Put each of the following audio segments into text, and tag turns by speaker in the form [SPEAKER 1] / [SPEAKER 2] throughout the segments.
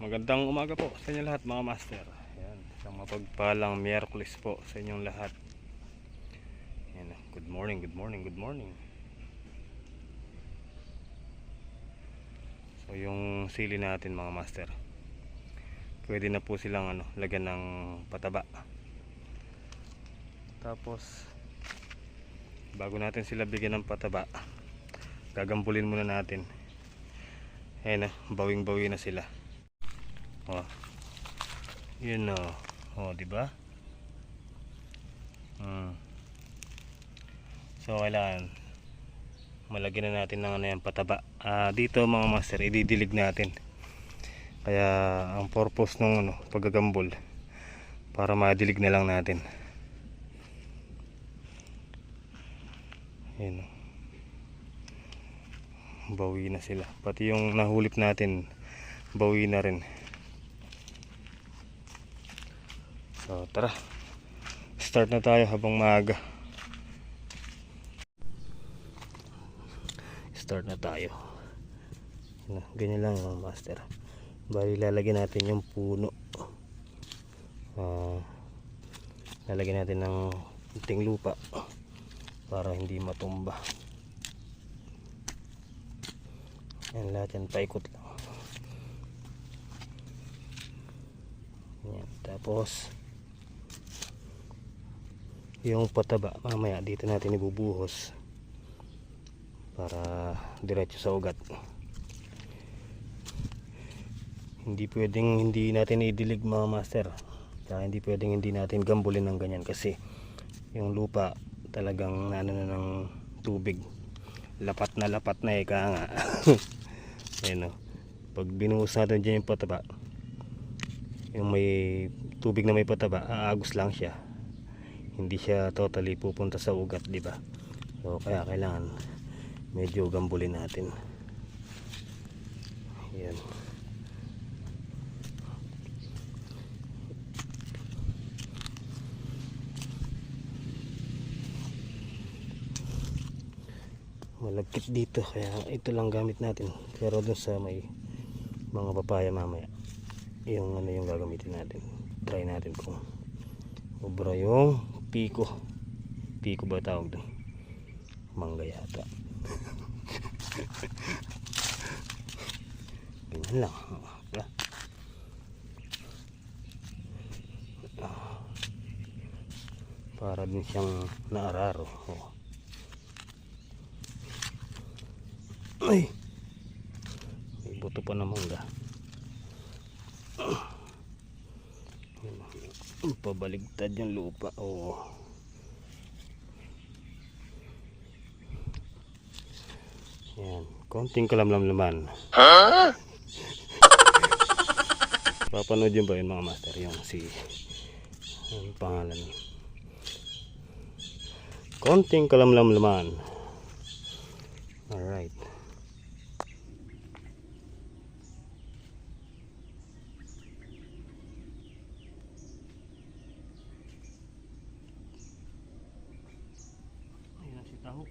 [SPEAKER 1] Magandang umaga po sa inyo lahat mga master. Ayan, isang mapagpalang Miyerkules po sa inyong lahat. Ayan, good morning, good morning, good morning. So yung sili natin mga master, pwede na po silang lagyan ng pataba. Tapos bago natin sila bigyan ng pataba, gagambulin muna natin. Ayan na, bawing-bawi na sila. Oh. Yun o. Oh, di ba? So kailangan malagyan na natin ng yung pataba. Dito mga master, ididilig natin. Kaya ang purpose ng paggagambol para madilig na lang natin. Ayun. Bawi na sila. Pati yung nahulip natin, bawi na rin. So tara, start na tayo habang maaga. Start na tayo. Ganyan lang mga master. Bali lalagyan natin yung puno. Lalagyan natin ng kunting lupa para hindi matumba. Yan lahat yan, paikot lang. Yan, tapos yung pataba mamaya dito natin ibubuhos para diretso sa ugat. Hindi pwedeng hindi natin idilig mga master, kaya hindi pwedeng hindi natin gambulin ng ganyan kasi yung lupa talagang na ng tubig, lapat na ika nga. Ayun, pag binuhos natin dyan yung pataba, yung may tubig na may pataba, aagos lang siya, hindi siya totally pupunta sa ugat, di ba? So kaya kailangan medyo gambulin natin. Yan. Malagkit dito kaya ito lang gamit natin, pero dun sa may mga papaya mamaya yung yung gagamitin natin. Try natin kung obra yung piko ba tawag doon, mangga yata. Ganyan lang. Para din siyang naararo. Ay, may buto pa na mangga. Pabaligtad yung lupa. Yan, konting kalamlaman. Papanood yun ba yun mga master, yung yung pangalan, konting kalamlaman. Alright. Ayan si taho.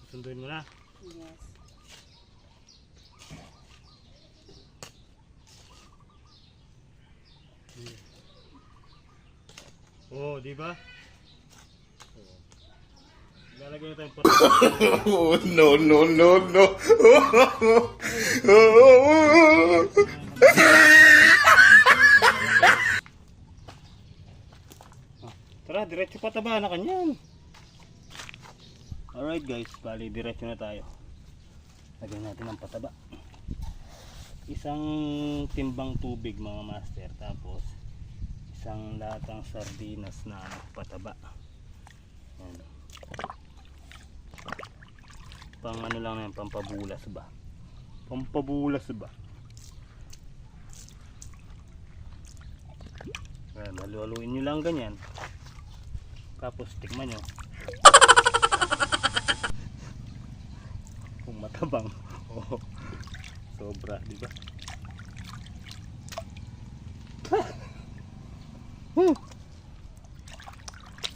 [SPEAKER 1] Sunduin mo na.
[SPEAKER 2] Yes.
[SPEAKER 1] Oh, di ba? Lalagay na tayong
[SPEAKER 3] Oh, no, no, no, no.
[SPEAKER 1] Tara, diretso pataba na kanyan. Alright guys, bali diretso na tayo. Lagyan natin ang pataba. Isang timbang tubig mga master. Tapos isang latang sardinas na pataba. Yan. Pang ano lang na yan, pampabulas ba? Pampabulas ba? Ayan, halu-haluin nyo lang ganyan. Tapos tikman nyo. Kung matabang. Oh, sobra, di ba?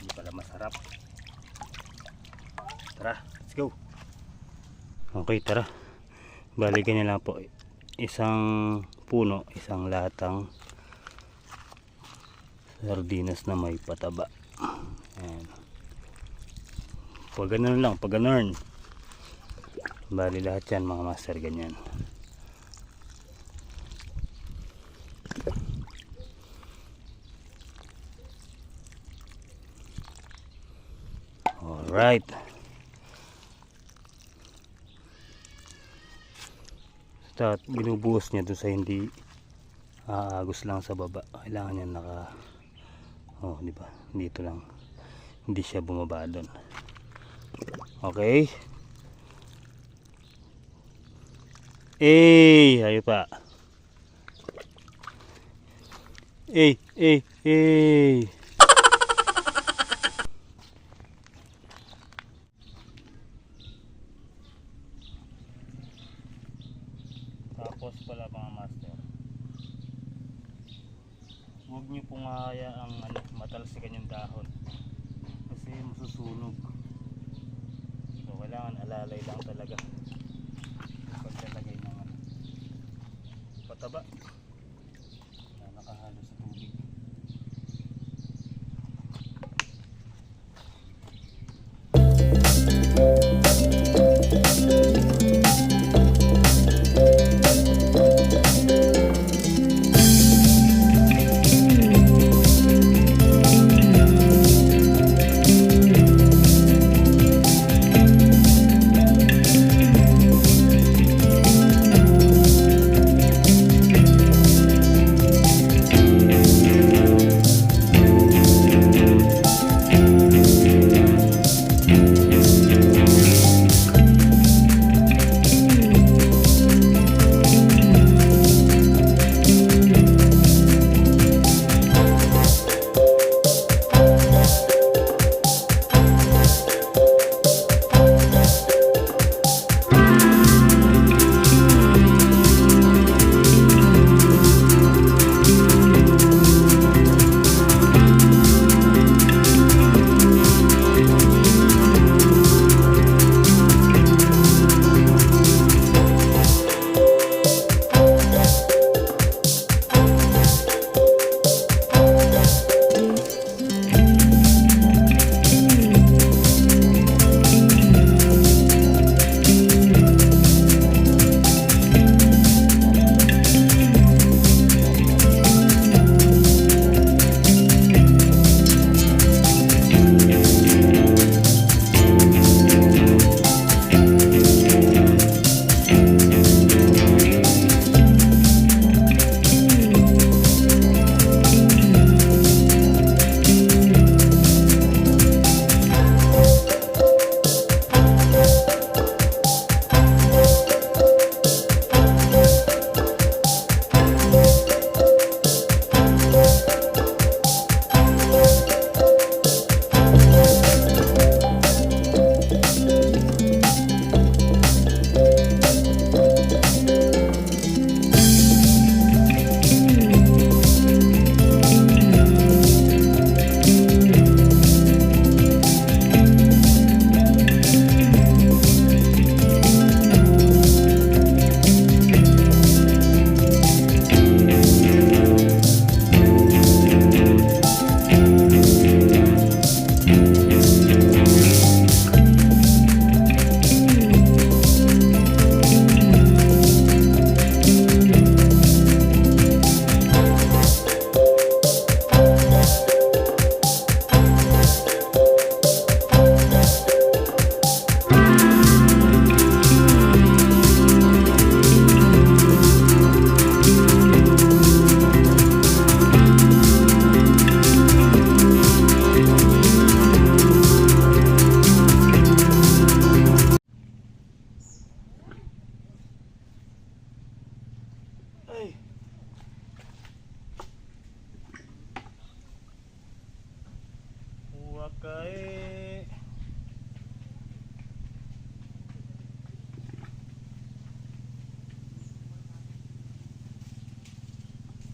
[SPEAKER 1] Hindi pala masarap. Tara, let's go. Okay, tara. Balikan nyo lang po. Isang puno, isang latang sardinas na may pataba. Ayan. Pag ganun lang, pag ganun. Bali lahat yan mga master, ganyan. Alright. Basta binubuhos niya doon sa hindi aagos lang sa baba. Kailangan niya naka, oh, di ba? Dito lang. Hindi siya bumaba doon. Okay. Ayo pa. Tapos pala mga master, huwag nyo pong hayaang matalsikan yung dahon kasi masusunog. So kailangan alalay lang talaga paglalagay ng pataba na nakahalo sa tubig.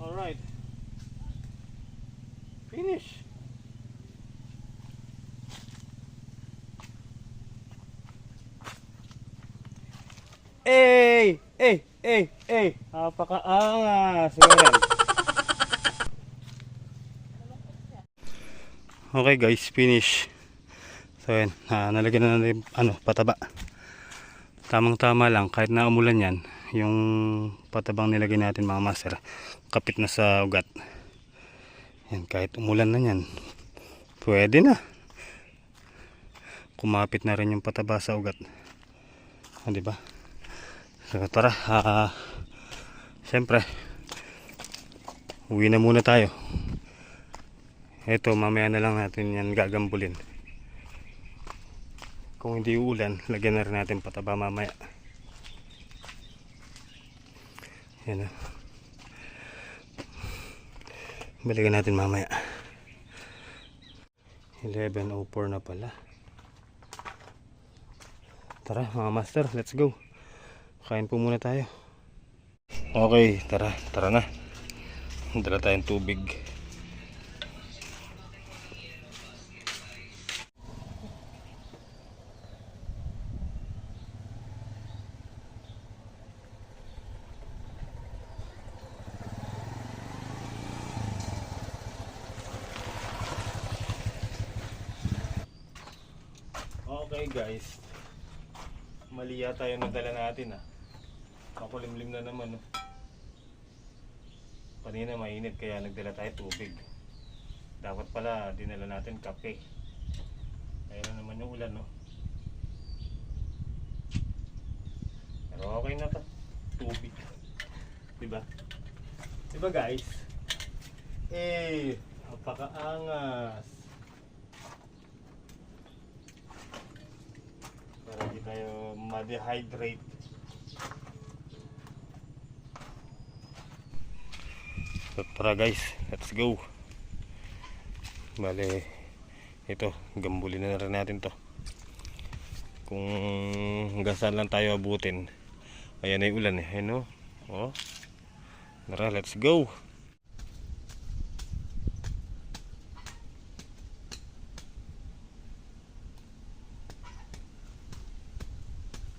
[SPEAKER 1] Alright. Finish. Napakaangas. Ganyan. Okay guys, finish. So yan, nalagyan na natin pataba. Tamang tama lang, kahit na umulan yan, yung patabang nilagay natin mga master, kapit na sa ugat. Yan, kahit umulan na yan, pwede na. Kumapit na rin yung pataba sa ugat. Diba? So tara, syempre, uwi na muna tayo. Ito, mamaya na lang natin yan gagambulin. Kung hindi uulan, lagyan na rin natin pataba mamaya. Yan o. Balikan natin mamaya. 11:04 na pala. Tara mga master, let's go. Kain po muna tayo. Okay, tara na. Dala tayong tubig. Okay guys, mali yata yung nadala natin Makulimlim na naman Kanina mainit kaya nagdala tayo tubig. Dapat pala dinala natin kape. Ayun na naman yung ulan Pero okay na to, tubig. Diba? Diba guys? Napakaangas. Para hindi tayo ma-dehydrate. So, tara guys, let's go. Bale, ito, gambulin na rin natin to. Kung hanggang saan lang tayo abutin. Ayan na yung ulan Ayun Oh. Tara, let's go.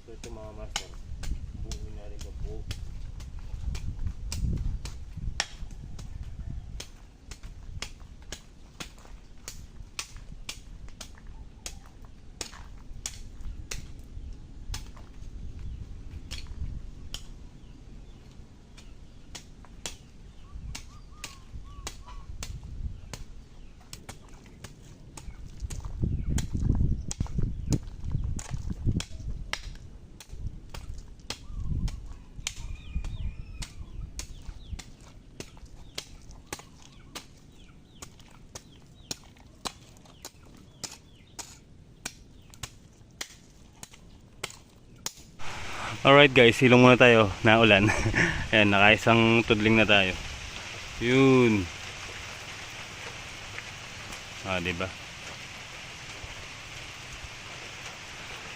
[SPEAKER 1] So ito mga master, buuin na rin po. Alright guys, silong muna tayo, naulan. Ayan, nakaisang tudling na tayo. Yun. Diba?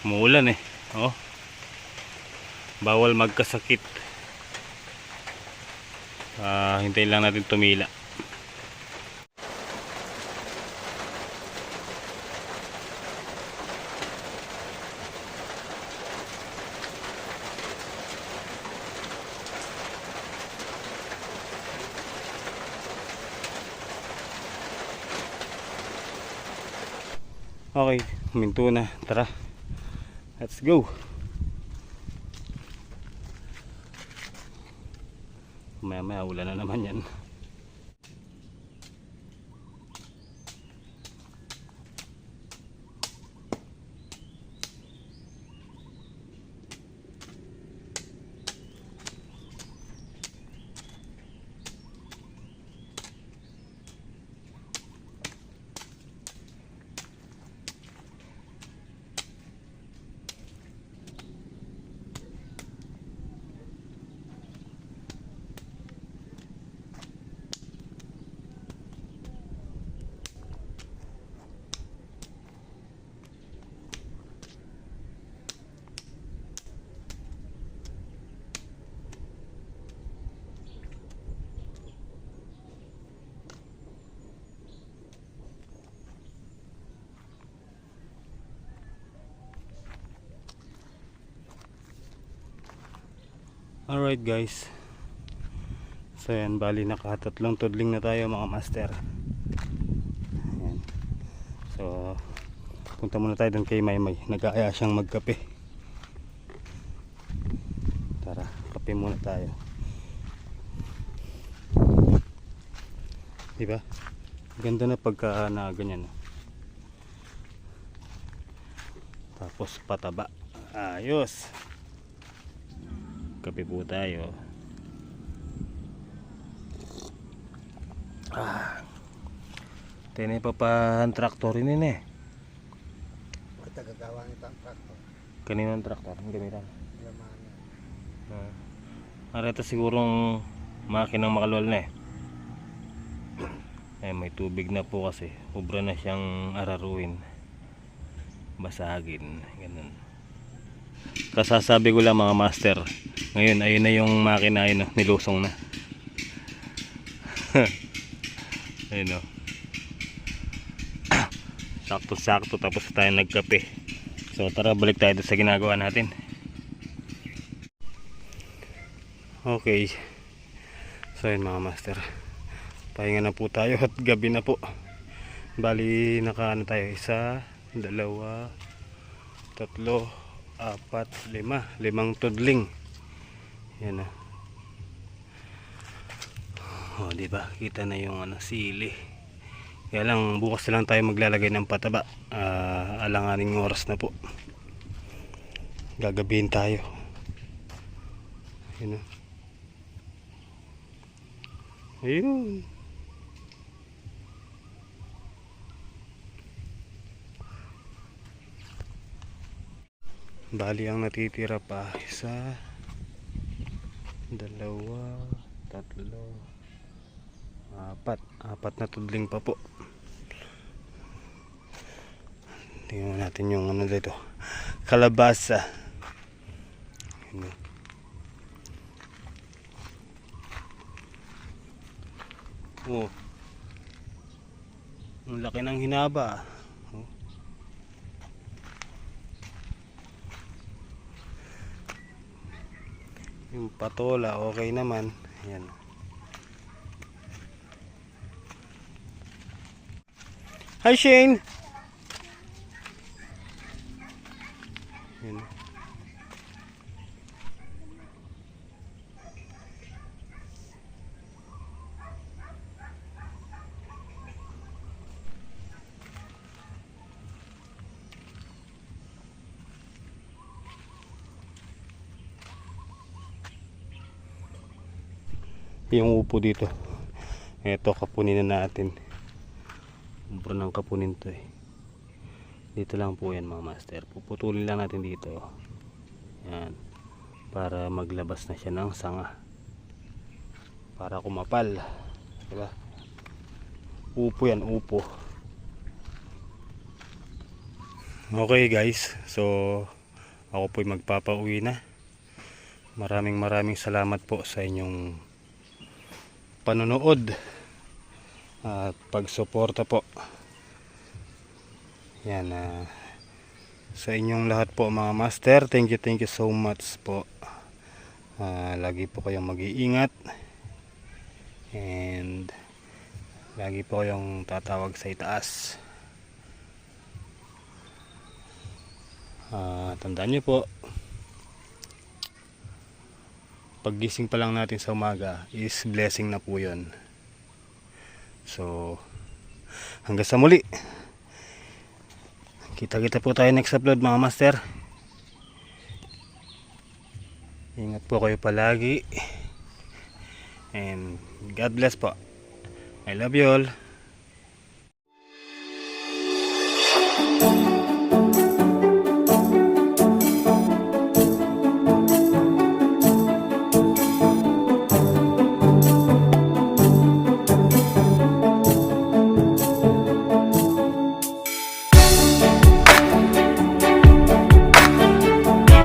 [SPEAKER 1] Umuulan Oh. Bawal magkasakit. Hintayin lang natin tumila. Okay, huminto na. Tara. Let's go. Maya ulan na naman yan. Alright guys, so yan, bali nakatatlong tudling na tayo mga master. Ayan. So punta muna tayo doon kay Maymay, nag-aaya siyang magkape. Tara, kape muna tayo. Diba? Ganda na pagka na ganyan. Tapos pataba. Ayos. Kape po tayo. Tene pa pa ang traktor ini eh.
[SPEAKER 2] Tagagawa nito ang traktor.
[SPEAKER 1] Kanino ang traktor? Ang gamitan.
[SPEAKER 2] Laman.
[SPEAKER 1] Areta sigurong makinang makalwal na eh. Eh may tubig na po kasi. Ubra na siyang araruin. Basagin. Ganun. Kasasabi ko lang mga master. Ngayon ayun na yung makina ayun, nilusong na. Ayun o. Sakto-sakto tapos tayo nagkape. So tara, balik tayo sa ginagawa natin. Okay. So yun mga master, pahinga na po tayo at gabi na po. Bali nakaano tayo, 1, 2, 3, 4, 5 tudling. Yan na. Oh, diba? Kita na yung sili. Kaya lang bukas na lang tayo maglalagay ng pataba. Alanganing oras na po. Gagabihin tayo. Yun na. Ayun. Bali ang natitira pa 1, 2, 3, 4 na tudling pa po. Tingnan natin yung dito, kalabasa. Oh, ang laki ng hinaba. Oh. Yung patola okay naman. Ayan. Hi Shane. Ayan. Yung upo dito, eto kapunin na natin. Ubro ng kapunin to eh. Dito lang po yan mga master, puputulin lang natin dito. Yan, para maglabas na siya ng sanga, para kumapal, diba? Upo yan, upo. Okay guys, so ako po'y magpapauwi na. Maraming salamat po sa inyong panonood at pagsuporta po. Yan, sa inyong lahat po mga master, thank you so much po. Lagi po kayong mag-iingat and lagi po kayong tatawag sa itaas. Tandaan nyo po, paggising pa lang natin sa umaga is blessing na po yun. So hanggang sa muli, kita po tayo next upload mga master. Ingat po kayo palagi and God bless po. I love you all.